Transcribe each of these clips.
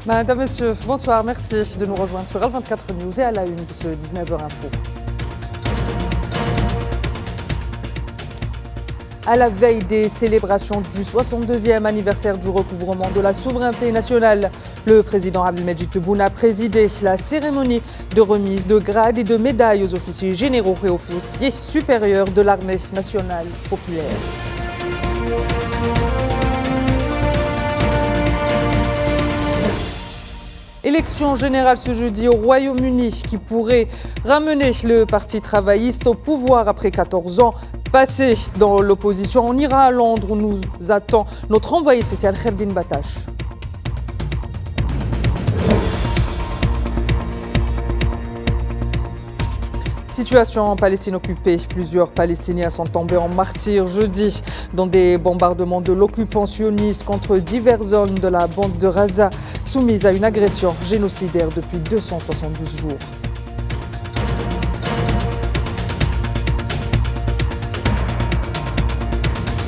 Madame, Messieurs, bonsoir. Merci de nous rejoindre sur L24 News et à la une de ce 19h Info. À la veille des célébrations du 62e anniversaire du recouvrement de la souveraineté nationale, le président Abdelmajid Tebboune a présidé la cérémonie de remise de grades et de médailles aux officiers généraux et officiers supérieurs de l'armée nationale populaire. Élection générale ce jeudi au Royaume-Uni qui pourrait ramener le Parti travailliste au pouvoir après 14 ans passés dans l'opposition. On ira à Londres où nous attend notre envoyé spécial Kherdine Batache. Situation en Palestine occupée. Plusieurs Palestiniens sont tombés en martyrs jeudi dans des bombardements de l'occupant sioniste contre diverses zones de la bande de Gaza, soumise à une agression génocidaire depuis 272 jours.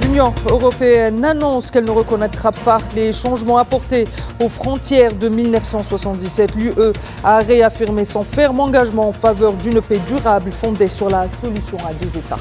L'Union européenne annonce qu'elle ne reconnaîtra pas les changements apportés aux frontières de 1977. L'UE a réaffirmé son ferme engagement en faveur d'une paix durable fondée sur la solution à deux États.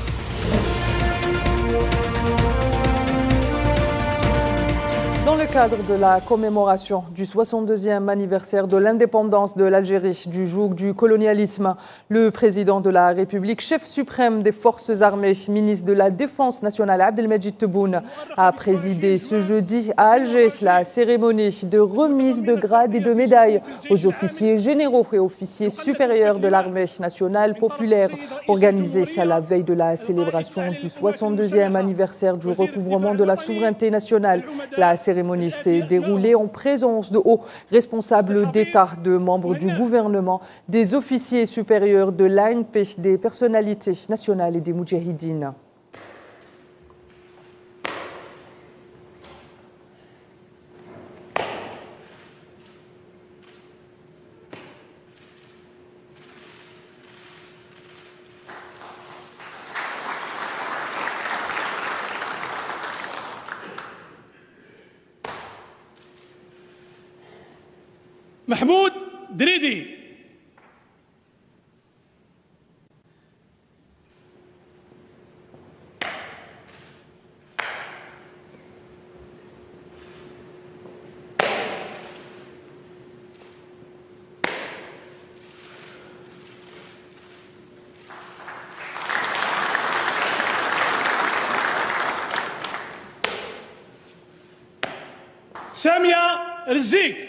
Dans le cadre de la commémoration du 62e anniversaire de l'indépendance de l'Algérie du joug du colonialisme, le président de la République, chef suprême des forces armées, ministre de la Défense nationale Abdelmajid Tebboune, a présidé ce jeudi à Alger la cérémonie de remise de grades et de médailles aux officiers généraux et officiers supérieurs de l'armée nationale populaire, organisée à la veille de la célébration du 62e anniversaire du recouvrement de la souveraineté nationale. La cérémonie s'est déroulée en présence de hauts responsables d'État, de membres du gouvernement, des officiers supérieurs de l'ANP, des personnalités nationales et des moudjahidines. محمود دريدي سامية رزيق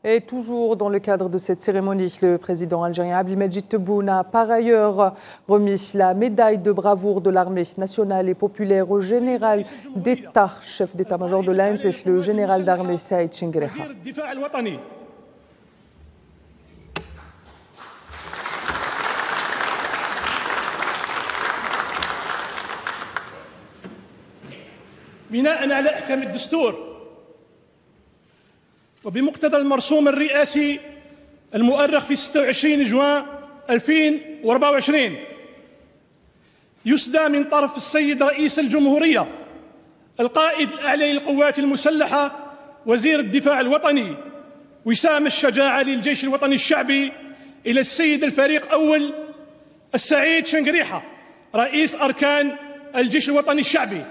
Et toujours dans le cadre de cette cérémonie, le président algérien Abdelmajid Tebboune a par ailleurs remis la médaille de bravoure de l'armée nationale et populaire au général d'État, chef d'état-major de l'ANP, le général d'armée Saïd Chenguerecha. بناء على أحكام الدستور وبمقتضى المرسوم الرئاسي المؤرخ في 26 جوان 2024 يسدى من طرف السيد رئيس الجمهورية القائد الأعلى للقوات المسلحة وزير الدفاع الوطني وسام الشجاعة للجيش الوطني الشعبي إلى السيد الفريق أول السعيد شنقريحة رئيس أركان الجيش الوطني الشعبي.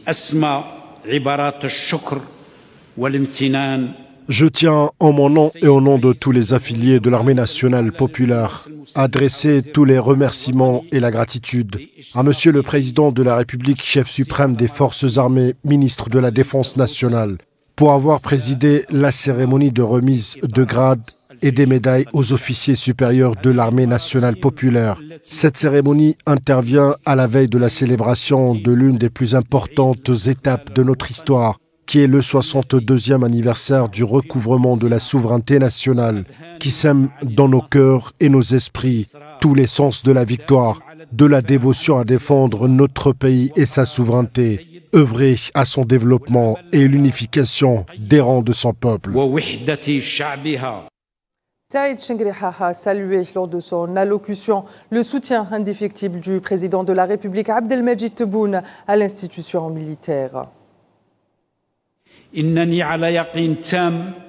أسمى عبارات الشكر والامتنان Je tiens, en mon nom et au nom de tous les affiliés de l'Armée nationale populaire, à adresser tous les remerciements et la gratitude à Monsieur le Président de la République, chef suprême des Forces armées, ministre de la Défense nationale, pour avoir présidé la cérémonie de remise de grades et des médailles aux officiers supérieurs de l'Armée nationale populaire. Cette cérémonie intervient à la veille de la célébration de l'une des plus importantes étapes de notre histoire, qui est le 62e anniversaire du recouvrement de la souveraineté nationale, qui sème dans nos cœurs et nos esprits tous les sens de la victoire, de la dévotion à défendre notre pays et sa souveraineté, œuvrer à son développement et l'unification des rangs de son peuple. Saïd Chenghriha a salué lors de son allocution le soutien indéfectible du président de la République Abdelmajid Tebboune à l'institution militaire.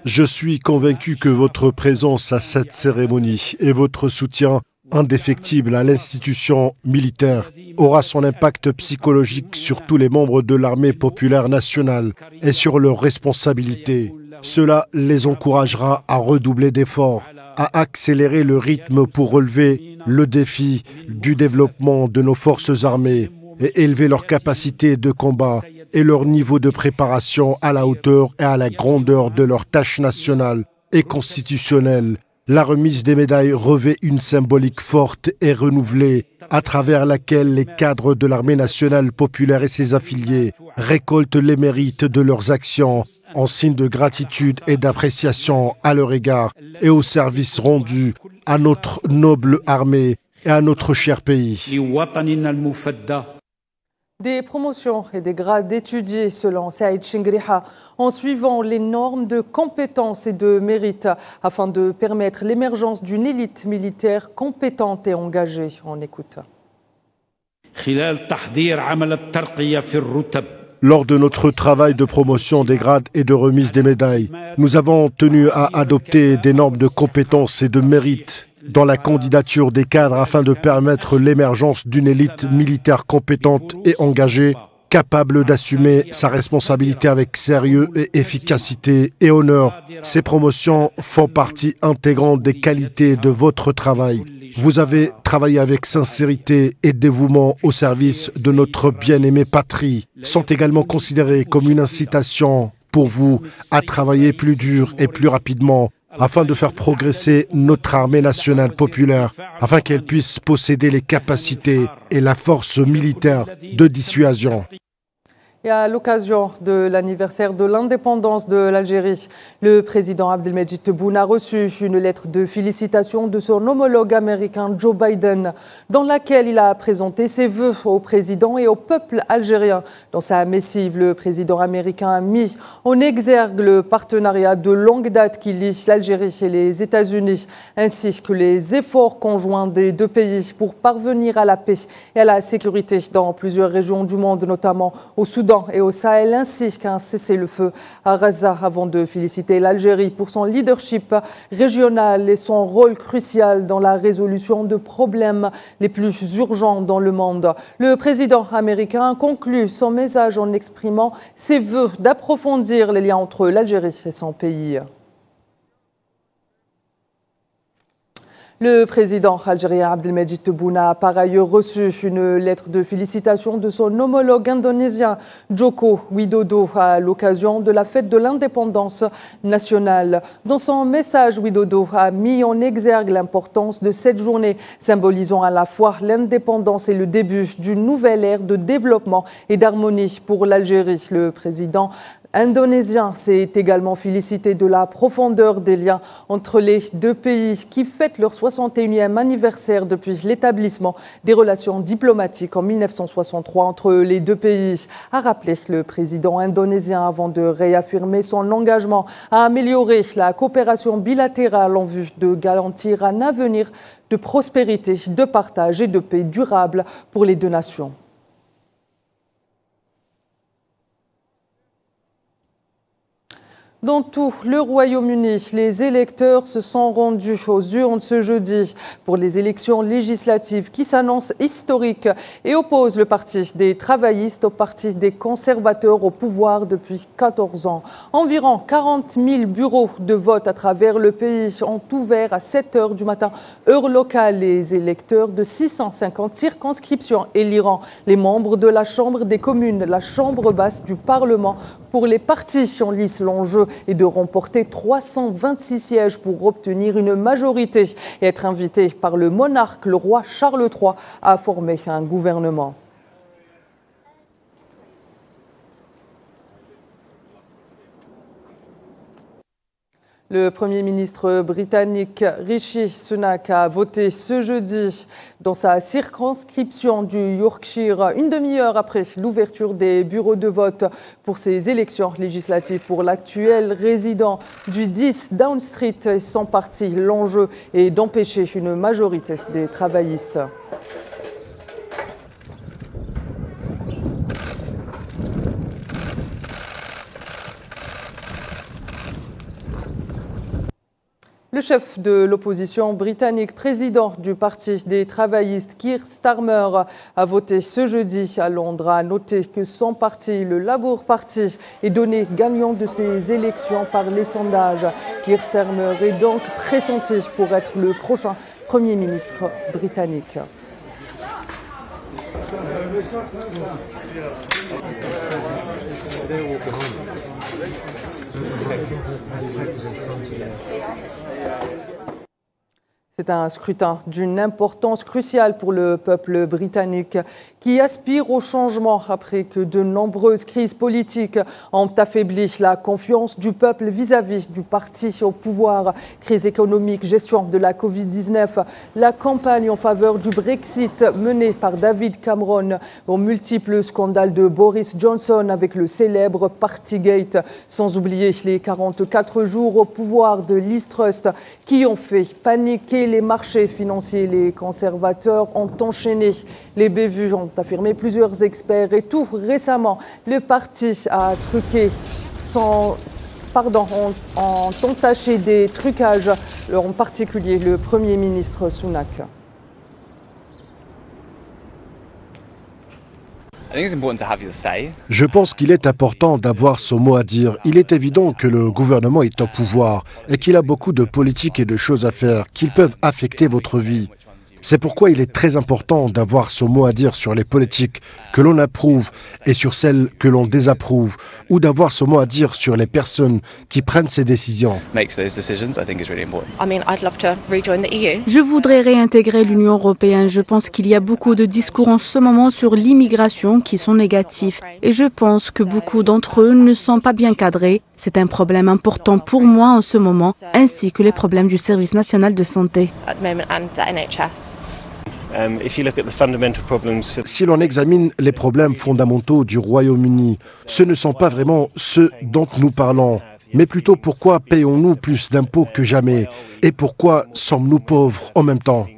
Je suis convaincu que votre présence à cette cérémonie et votre soutien indéfectible à l'institution militaire aura son impact psychologique sur tous les membres de l'armée populaire nationale et sur leurs responsabilités. Cela les encouragera à redoubler d'efforts, à accélérer le rythme pour relever le défi du développement de nos forces armées et élever leur capacité de combat et leur niveau de préparation à la hauteur et à la grandeur de leurs tâches nationales et constitutionnelles. La remise des médailles revêt une symbolique forte et renouvelée à travers laquelle les cadres de l'armée nationale populaire et ses affiliés récoltent les mérites de leurs actions en signe de gratitude et d'appréciation à leur égard et au service rendu à notre noble armée et à notre cher pays. Des promotions et des grades étudiés selon Saïd Chenghriha en suivant les normes de compétences et de mérite afin de permettre l'émergence d'une élite militaire compétente et engagée. On écoute. Lors de notre travail de promotion des grades et de remise des médailles, nous avons tenu à adopter des normes de compétences et de mérite dans la candidature des cadres afin de permettre l'émergence d'une élite militaire compétente et engagée, capable d'assumer sa responsabilité avec sérieux et efficacité et honneur. Ces promotions font partie intégrante des qualités de votre travail. Vous avez travaillé avec sincérité et dévouement au service de notre bien-aimée patrie, sont également considérées comme une incitation pour vous à travailler plus dur et plus rapidement afin de faire progresser notre armée nationale populaire, afin qu'elle puisse posséder les capacités et la force militaire de dissuasion. Et à l'occasion de l'anniversaire de l'indépendance de l'Algérie, le président Abdelmajid Tebboune a reçu une lettre de félicitations de son homologue américain Joe Biden, dans laquelle il a présenté ses vœux au président et au peuple algérien. Dans sa missive, le président américain a mis en exergue le partenariat de longue date qui lie l'Algérie et les États-Unis, ainsi que les efforts conjoints des deux pays pour parvenir à la paix et à la sécurité dans plusieurs régions du monde, notamment au Soudan et au Sahel, ainsi qu'un cessez-le-feu à Gaza, avant de féliciter l'Algérie pour son leadership régional et son rôle crucial dans la résolution de problèmes les plus urgents dans le monde. Le président américain conclut son message en exprimant ses vœux d'approfondir les liens entre l'Algérie et son pays. Le président algérien Abdelmajid Tebboune a par ailleurs reçu une lettre de félicitations de son homologue indonésien Joko Widodo à l'occasion de la fête de l'indépendance nationale. Dans son message, Widodo a mis en exergue l'importance de cette journée, symbolisant à la fois l'indépendance et le début d'une nouvelle ère de développement et d'harmonie pour l'Algérie. Le président indonésien s'est également félicité de la profondeur des liens entre les deux pays qui fêtent leur 61e anniversaire depuis l'établissement des relations diplomatiques en 1963 entre les deux pays, a rappelé le président indonésien avant de réaffirmer son engagement à améliorer la coopération bilatérale en vue de garantir un avenir de prospérité, de partage et de paix durable pour les deux nations. Dans tout le Royaume-Uni, les électeurs se sont rendus aux urnes ce jeudi pour les élections législatives qui s'annoncent historiques et opposent le parti des travaillistes au parti des conservateurs au pouvoir depuis 14 ans. Environ 40 000 bureaux de vote à travers le pays ont ouvert à 7 h du matin, heure locale. Les électeurs de 650 circonscriptions éliront les membres de la Chambre des communes, la Chambre basse du Parlement. Pour les partis en lice, l'enjeu est de remporter 326 sièges pour obtenir une majorité et être invité par le monarque, le roi Charles III, à former un gouvernement. Le Premier ministre britannique Rishi Sunak a voté ce jeudi dans sa circonscription du Yorkshire, une demi-heure après l'ouverture des bureaux de vote pour ces élections législatives pour l'actuel résident du 10 Downing Street et son parti. L'enjeu est d'empêcher une majorité des travaillistes. Le chef de l'opposition britannique, président du Parti des travaillistes, Keir Starmer, a voté ce jeudi à Londres. A noté que son parti, le Labour Party, est donné gagnant de ces élections par les sondages. Keir Starmer est donc pressenti pour être le prochain Premier ministre britannique. C'est un scrutin d'une importance cruciale pour le peuple britannique qui aspire au changement après que de nombreuses crises politiques ont affaibli la confiance du peuple vis-à-vis du parti au pouvoir. Crise économique, gestion de la Covid-19, la campagne en faveur du Brexit menée par David Cameron, aux multiples scandales de Boris Johnson avec le célèbre Partygate, sans oublier les 44 jours au pouvoir de Liz Truss qui ont fait paniquer les marchés financiers. Les conservateurs ont enchaîné les bévues, ont affirmé plusieurs experts. Et tout récemment, le parti a truqué ont entaché des trucages, en particulier le Premier ministre Sunak. Je pense qu'il est important d'avoir son mot à dire. Il est évident que le gouvernement est au pouvoir et qu'il a beaucoup de politique et de choses à faire qui peuvent affecter votre vie. C'est pourquoi il est très important d'avoir son mot à dire sur les politiques que l'on approuve et sur celles que l'on désapprouve, ou d'avoir son mot à dire sur les personnes qui prennent ces décisions. Je voudrais réintégrer l'Union européenne. Je pense qu'il y a beaucoup de discours en ce moment sur l'immigration qui sont négatifs et je pense que beaucoup d'entre eux ne sont pas bien cadrés. C'est un problème important pour moi en ce moment, ainsi que les problèmes du service national de santé. Si l'on examine les problèmes fondamentaux du Royaume-Uni, ce ne sont pas vraiment ceux dont nous parlons, mais plutôt pourquoi payons-nous plus d'impôts que jamais et pourquoi sommes-nous pauvres en même temps.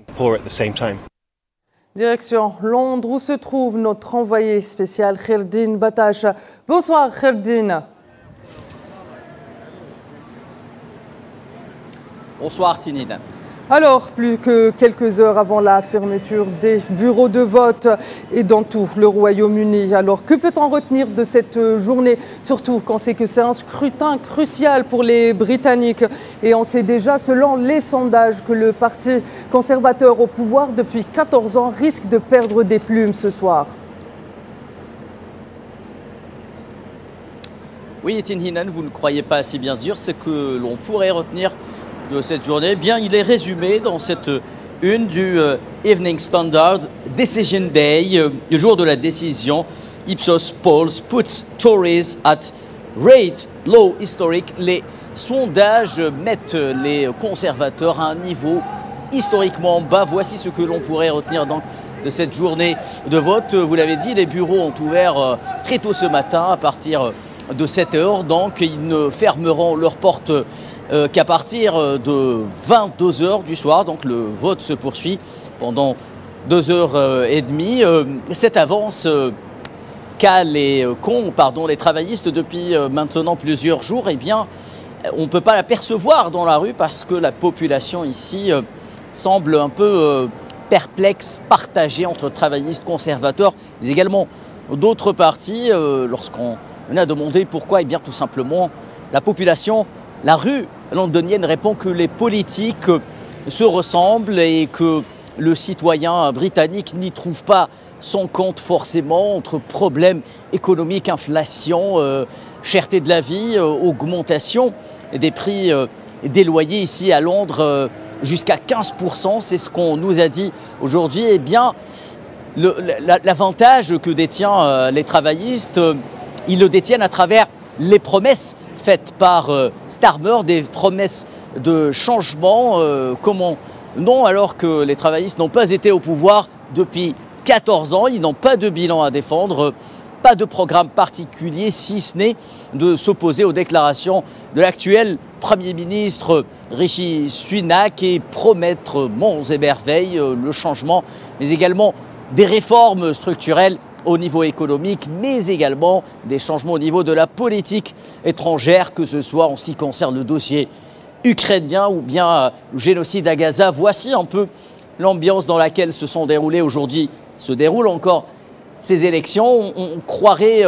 Direction Londres où se trouve notre envoyé spécial Kherdine Batache. Bonsoir Kherdine. Bonsoir Tinine. Alors, plus que quelques heures avant la fermeture des bureaux de vote et dans tout le Royaume-Uni. Alors, que peut-on retenir de cette journée? Surtout quand on sait que c'est un scrutin crucial pour les Britanniques. Et on sait déjà, selon les sondages, que le parti conservateur au pouvoir depuis 14 ans risque de perdre des plumes ce soir. Oui, Tinine, vous ne croyez pas si bien dire. Ce que l'on pourrait retenir de cette journée, eh bien, il est résumé dans cette une du Evening Standard, Decision Day, le jour de la décision. Ipsos Polls puts Tories at rate low historic. Les sondages mettent les conservateurs à un niveau historiquement bas. Voici ce que l'on pourrait retenir donc de cette journée de vote. Vous l'avez dit, les bureaux ont ouvert très tôt ce matin, à partir de 7 h. Donc, ils ne fermeront leurs portes qu'à partir de 22 h du soir. Donc le vote se poursuit pendant 2 h 30. Cette avance les travaillistes depuis maintenant plusieurs jours, eh bien, on ne peut pas l'apercevoir dans la rue parce que la population ici semble un peu perplexe, partagée entre travaillistes, conservateurs, mais également d'autres partis. Lorsqu'on a demandé pourquoi, eh bien, tout simplement, la population, la rue londonienne répond que les politiques se ressemblent et que le citoyen britannique n'y trouve pas son compte forcément entre problèmes économiques, inflation, cherté de la vie, augmentation des prix des loyers ici à Londres jusqu'à 15%. C'est ce qu'on nous a dit aujourd'hui. Eh bien, l'avantage que détient les travaillistes, ils le détiennent à travers les promesses faites par Starmer, des promesses de changement. Comment non, alors que les travaillistes n'ont pas été au pouvoir depuis 14 ans, ils n'ont pas de bilan à défendre, pas de programme particulier, si ce n'est de s'opposer aux déclarations de l'actuel Premier ministre Rishi Sunak et promettre monts et merveilles le changement, mais également des réformes structurelles au niveau économique, mais également des changements au niveau de la politique étrangère, que ce soit en ce qui concerne le dossier ukrainien ou bien le génocide à Gaza. Voici un peu l'ambiance dans laquelle se déroulent encore ces élections. On croirait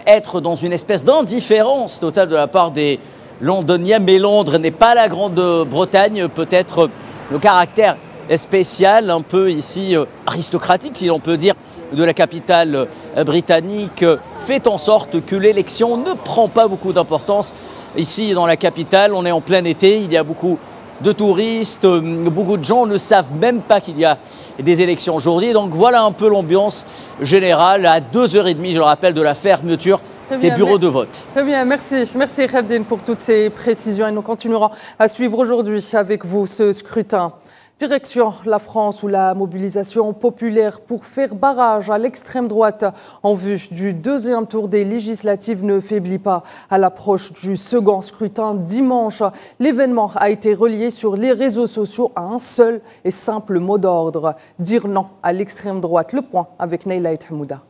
être dans une espèce d'indifférence totale de la part des Londoniens, mais Londres n'est pas la Grande-Bretagne. Peut-être le caractère spécial, un peu ici aristocratique, si l'on peut dire, de la capitale britannique fait en sorte que l'élection ne prend pas beaucoup d'importance. Ici, dans la capitale, on est en plein été, il y a beaucoup de touristes, beaucoup de gens ne savent même pas qu'il y a des élections aujourd'hui. Donc voilà un peu l'ambiance générale à 2h30, je le rappelle, de la fermeture des bureaux de vote. Très bien, merci. Merci Khaldin pour toutes ces précisions et nous continuerons à suivre aujourd'hui avec vous ce scrutin. Direction la France où la mobilisation populaire pour faire barrage à l'extrême droite en vue du deuxième tour des législatives ne faiblit pas. À l'approche du second scrutin dimanche, l'événement a été relié sur les réseaux sociaux à un seul et simple mot d'ordre: dire non à l'extrême droite. Le point avec Neila Hamouda.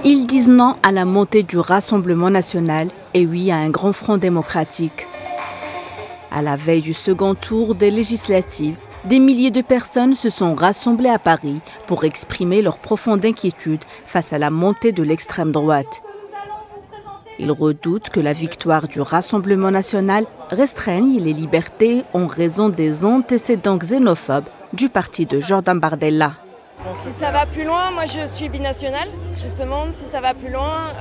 Ils disent non à la montée du Rassemblement national et oui à un grand front démocratique. À la veille du second tour des législatives, des milliers de personnes se sont rassemblées à Paris pour exprimer leur profonde inquiétude face à la montée de l'extrême droite. Ils redoutent que la victoire du Rassemblement national restreigne les libertés en raison des antécédents xénophobes du parti de Jordan Bardella. Si ça va plus loin, moi je suis binationale, justement, si ça va plus loin,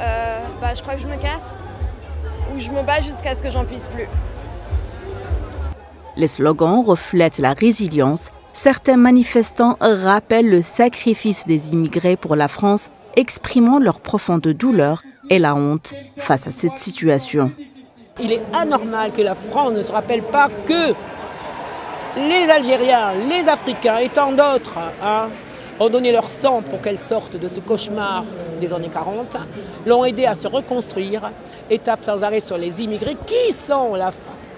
je crois que je me casse ou je me bats jusqu'à ce que j'en puisse plus. Les slogans reflètent la résilience. Certains manifestants rappellent le sacrifice des immigrés pour la France, exprimant leur profonde douleur et la honte face à cette situation. Il est anormal que la France ne se rappelle pas que les Algériens, les Africains et tant d'autres ont donné leur sang pour qu'elle sorte de ce cauchemar des années 40, l'ont aidé à se reconstruire et tapent sans arrêt sur les immigrés qui sont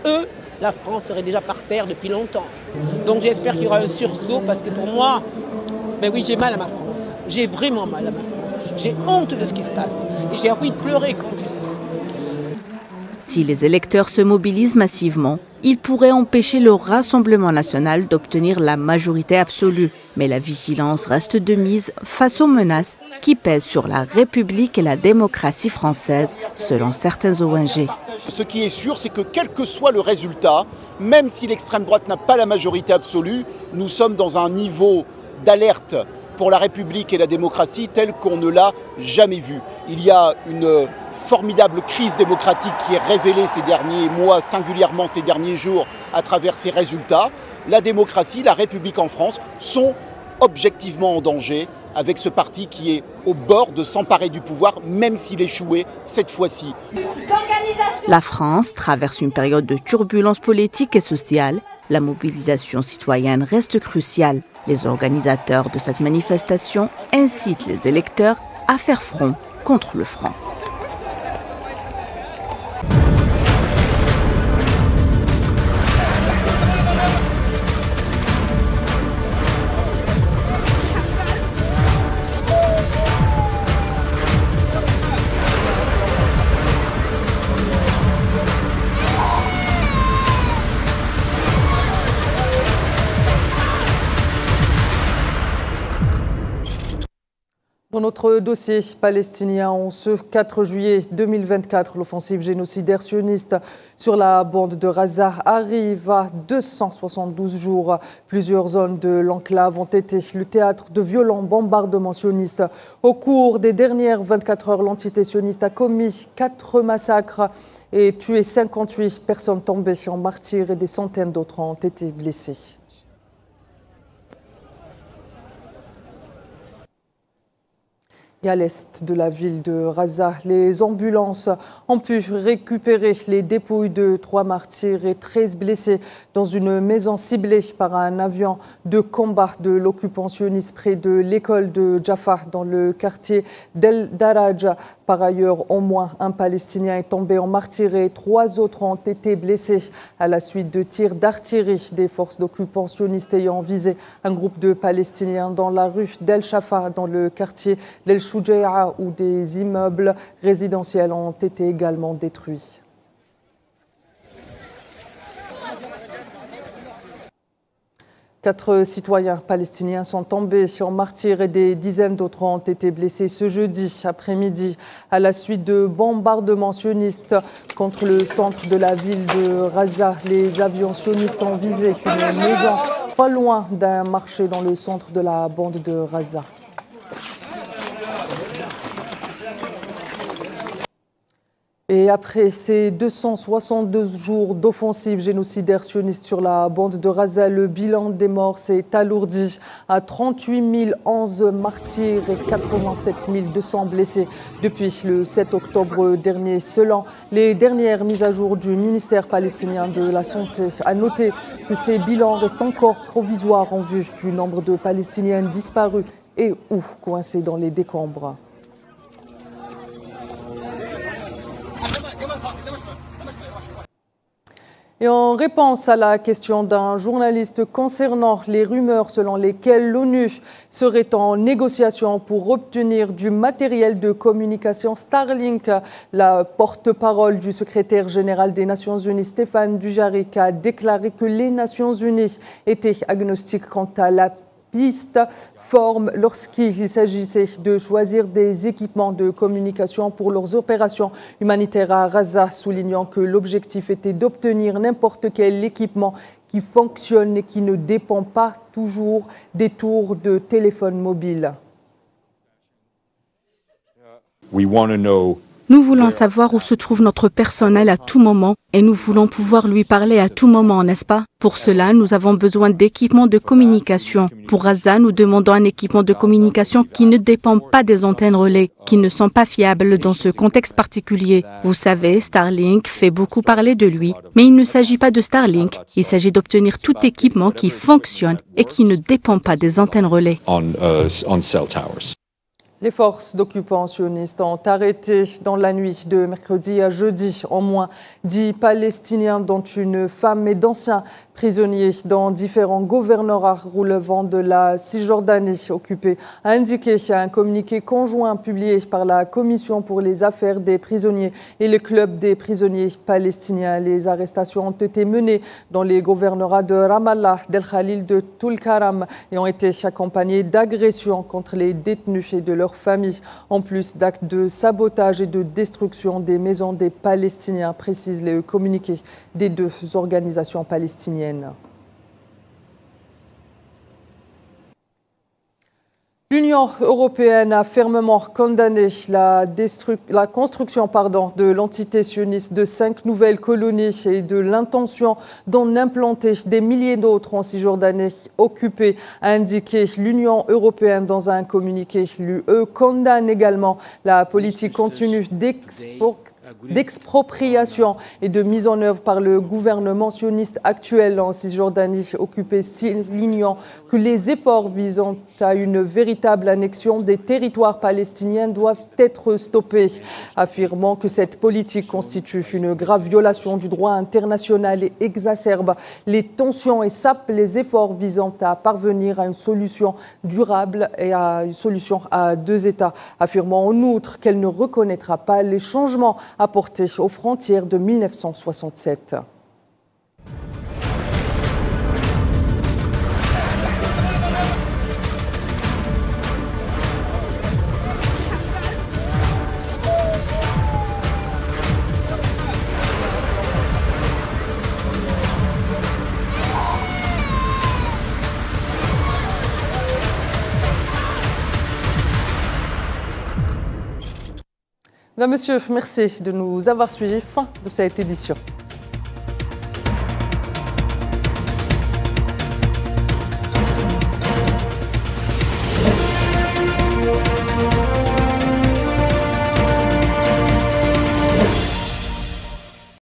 eux. La France serait déjà par terre depuis longtemps. Donc j'espère qu'il y aura un sursaut parce que pour moi, oui, j'ai mal à ma France. J'ai vraiment mal à ma France. J'ai honte de ce qui se passe. Et j'ai envie de pleurer quand je sais. Si les électeurs se mobilisent massivement, ils pourraient empêcher le Rassemblement national d'obtenir la majorité absolue. Mais la vigilance reste de mise face aux menaces qui pèsent sur la République et la démocratie française, selon certains ONG. Ce qui est sûr, c'est que quel que soit le résultat, même si l'extrême droite n'a pas la majorité absolue, nous sommes dans un niveau d'alerte pour la République et la démocratie tel qu'on ne l'a jamais vu. Il y a une formidable crise démocratique qui est révélée ces derniers mois, singulièrement ces derniers jours, à travers ces résultats. La démocratie, la République en France sont objectivement en danger avec ce parti qui est au bord de s'emparer du pouvoir, même s'il échouait cette fois-ci. La France traverse une période de turbulence politique et sociale. La mobilisation citoyenne reste cruciale. Les organisateurs de cette manifestation incitent les électeurs à faire front contre le front. notre dossier palestinien, en ce 4 juillet 2024, l'offensive génocidaire sioniste sur la bande de Gaza arrive à 272 jours. Plusieurs zones de l'enclave ont été le théâtre de violents bombardements sionistes. Au cours des dernières 24 heures, l'entité sioniste a commis 4 massacres et tué 58 personnes tombées en martyrs et des centaines d'autres ont été blessées. Et à l'est de la ville de Gaza, les ambulances ont pu récupérer les dépouilles de 3 martyrs et 13 blessés dans une maison ciblée par un avion de combat de l'occupant sioniste près de l'école de Jaffa dans le quartier d'El Daraj. Par ailleurs, au moins un Palestinien est tombé en martyr et 3 autres ont été blessés à la suite de tirs d'artillerie des forces d'occupants sionistes ayant visé un groupe de Palestiniens dans la rue d'El Shafa dans le quartier d'El Shouja'a où des immeubles résidentiels ont été également détruits. Quatre citoyens palestiniens sont tombés en martyrs et des dizaines d'autres ont été blessés ce jeudi après-midi à la suite de bombardements sionistes contre le centre de la ville de Gaza. Les avions sionistes ont visé une maison pas loin d'un marché dans le centre de la bande de Gaza. Et après ces 262 jours d'offensive génocidaire sioniste sur la bande de Gaza, le bilan des morts s'est alourdi à 38 011 martyrs et 87 200 blessés depuis le 7 octobre dernier. Selon les dernières mises à jour du ministère palestinien de la Santé, à noter que ces bilans restent encore provisoires en vue du nombre de Palestiniens disparus et ou coincés dans les décombres. Et en réponse à la question d'un journaliste concernant les rumeurs selon lesquelles l'ONU serait en négociation pour obtenir du matériel de communication Starlink, la porte-parole du secrétaire général des Nations Unies, Stéphane Dujarric, a déclaré que les Nations Unies étaient agnostiques quant à la piste forme lorsqu'il s'agissait de choisir des équipements de communication pour leurs opérations humanitaires à Gaza, soulignant que l'objectif était d'obtenir n'importe quel équipement qui fonctionne et qui ne dépend pas toujours des tours de téléphone mobile. Nous voulons savoir où se trouve notre personnel à tout moment et nous voulons pouvoir lui parler à tout moment, n'est-ce pas? Pour cela, nous avons besoin d'équipements de communication. Pour Gaza, nous demandons un équipement de communication qui ne dépend pas des antennes relais, qui ne sont pas fiables dans ce contexte particulier. Vous savez, Starlink fait beaucoup parler de lui, mais il ne s'agit pas de Starlink. Il s'agit d'obtenir tout équipement qui fonctionne et qui ne dépend pas des antennes relais. Les forces d'occupants sionistes ont arrêté dans la nuit de mercredi à jeudi au moins 10 Palestiniens, dont une femme et d'anciens prisonniers dans différents gouvernorats relevant de la Cisjordanie occupée, a indiqué un communiqué conjoint publié par la Commission pour les affaires des prisonniers et le Club des prisonniers palestiniens. Les arrestations ont été menées dans les gouvernorats de Ramallah, d'El Khalil, de Tulkaram et ont été accompagnées d'agressions contre les détenus et de leurs familles, en plus d'actes de sabotage et de destruction des maisons des Palestiniens, précisent les communiqués des 2 organisations palestiniennes. L'Union européenne a fermement condamné la construction de l'entité sioniste de 5 nouvelles colonies et de l'intention d'en implanter des milliers d'autres en Cisjordanie occupée, a indiqué l'Union européenne dans un communiqué. L'UE condamne également la politique continue d'expropriation et de mise en œuvre par le gouvernement sioniste actuel en Cisjordanie occupée, soulignant que les efforts visant à une véritable annexion des territoires palestiniens doivent être stoppés, affirmant que cette politique constitue une grave violation du droit international et exacerbe les tensions et sape les efforts visant à parvenir à une solution durable et à une solution à 2 États, affirmant en outre qu'elle ne reconnaîtra pas les changements apportés aux frontières de 1967. Mesdames, Messieurs, merci de nous avoir suivis. Fin de cette édition.